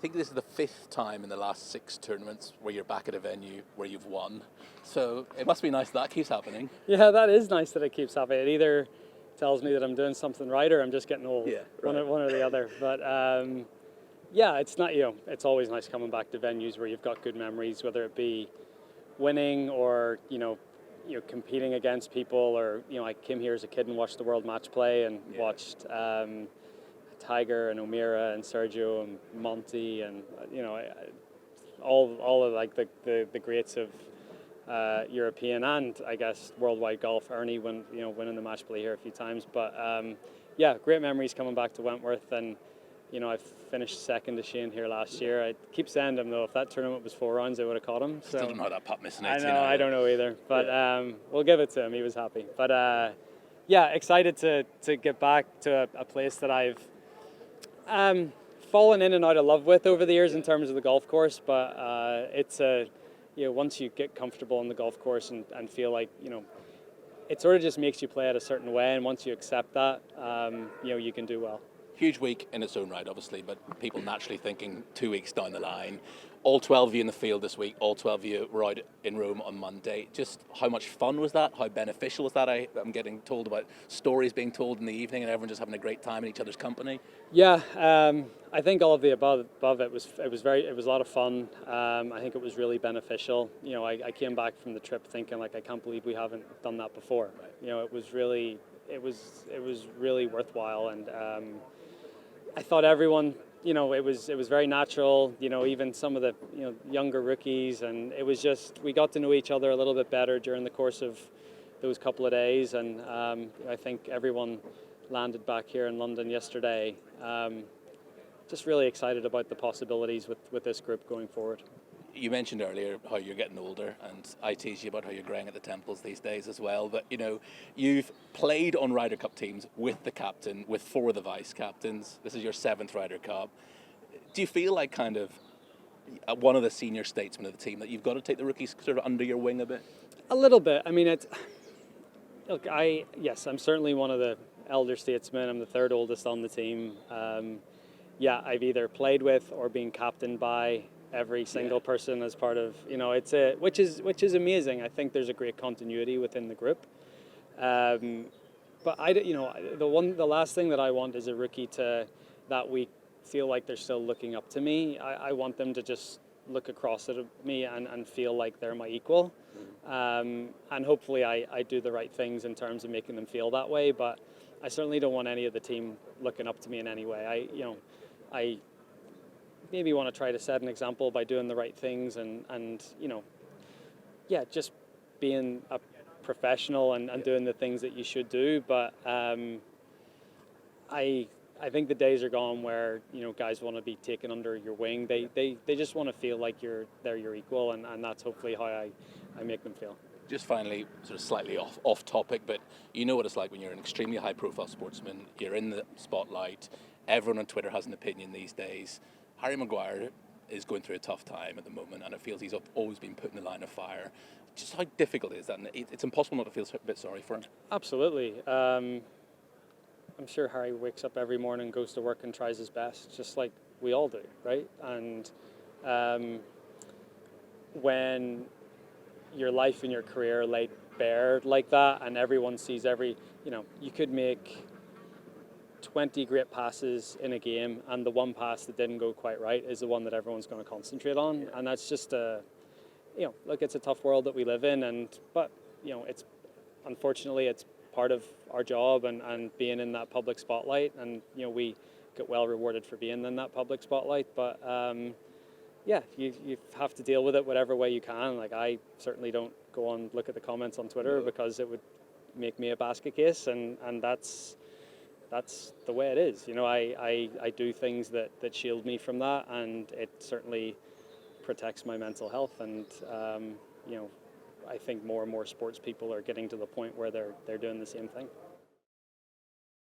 think this is the 5th time in the last 6 tournaments where you're back at a venue where you've won. So it must be nice that keeps happening. Yeah, that is nice that it keeps happening. It either tells me that I'm doing something right or I'm just getting old. Yeah, right. One or the other. But yeah, it's not, it's always nice coming back to venues where you've got good memories, whether it be winning or, competing against people, or, I came here as a kid and watched the World Match Play and watched Tiger and O'Meara and Sergio and Monty and, all of like the greats of European and I guess worldwide golf. Ernie winning the match play here a few times, but yeah, great memories coming back to Wentworth. And I finished second to Shane here last year. I keep saying to him though, if that tournament was 4 rounds, I would have caught him. So Still don't know how that putt missing it. I know, I don't know either, but we'll give it to him. He was happy, but yeah, excited to get back to a place that I've fallen in and out of love with over the years in terms of the golf course. But it's once you get comfortable on the golf course and feel like, it sort of just makes you play it a certain way. And once you accept that, you can do well. Huge week in its own right, obviously, but people naturally thinking 2 weeks down the line. All 12 of you in the field this week, all 12 of you were out in Rome on Monday. Just how much fun was that? How beneficial was that? I'm getting told about stories being told in the evening and everyone just having a great time in each other's company. Yeah, I think all of the above it was a lot of fun. I think it was really beneficial. I came back from the trip thinking like, I can't believe we haven't done that before. Right. It was really worthwhile, and I thought everyone, it was very natural, even some of the, younger rookies, and it was just, we got to know each other a little bit better during the course of those couple of days. And I think everyone landed back here in London yesterday. Just really excited about the possibilities with this group going forward. You mentioned earlier how you're getting older, and I tease you about how you're greying at the temples these days as well. But, you've played on Ryder Cup teams with the captain, with 4 of the vice captains. This is your 7th Ryder Cup. Do you feel like kind of one of the senior statesmen of the team, that you've got to take the rookies sort of under your wing a bit? A little bit. I mean, I'm certainly one of the elder statesmen. I'm the 3rd oldest on the team. I've either played with or been captained by every single person as part of, which is amazing. I think there's a great continuity within the group. But the last thing that I want is a rookie that week feel like they're still looking up to me. I want them to just look across at me and feel like they're my equal. And hopefully I do the right things in terms of making them feel that way. But I certainly don't want any of the team looking up to me in any way. I maybe want to try to set an example by doing the right things and just being a professional and doing the things that you should do. But I think the days are gone where guys want to be taken under your wing. They just want to feel like they're your equal, and that's hopefully how I make them feel. Just finally, sort of slightly off topic, but you know what it's like when you're an extremely high profile sportsman. You're in the spotlight. Everyone on Twitter has an opinion these days. Harry Maguire is going through a tough time at the moment, and it feels he's always been put in the line of fire. Just how difficult is that? And it's impossible not to feel a bit sorry for him. Absolutely. I'm sure Harry wakes up every morning, goes to work and tries his best, just like we all do, right? And when your life and your career laid bare like that, and everyone sees you could make 20 great passes in a game, and the one pass that didn't go quite right is the one that everyone's going to concentrate on. And that's just it's a tough world that we live in, but it's unfortunately it's part of our job and being in that public spotlight, and we get well rewarded for being in that public spotlight. But you have to deal with it whatever way you can. Like, I certainly don't go on look at the comments on Twitter because it would make me a basket case, and that's the way it is. I do things that shield me from that, and it certainly protects my mental health. And I think more and more sports people are getting to the point where they're doing the same thing.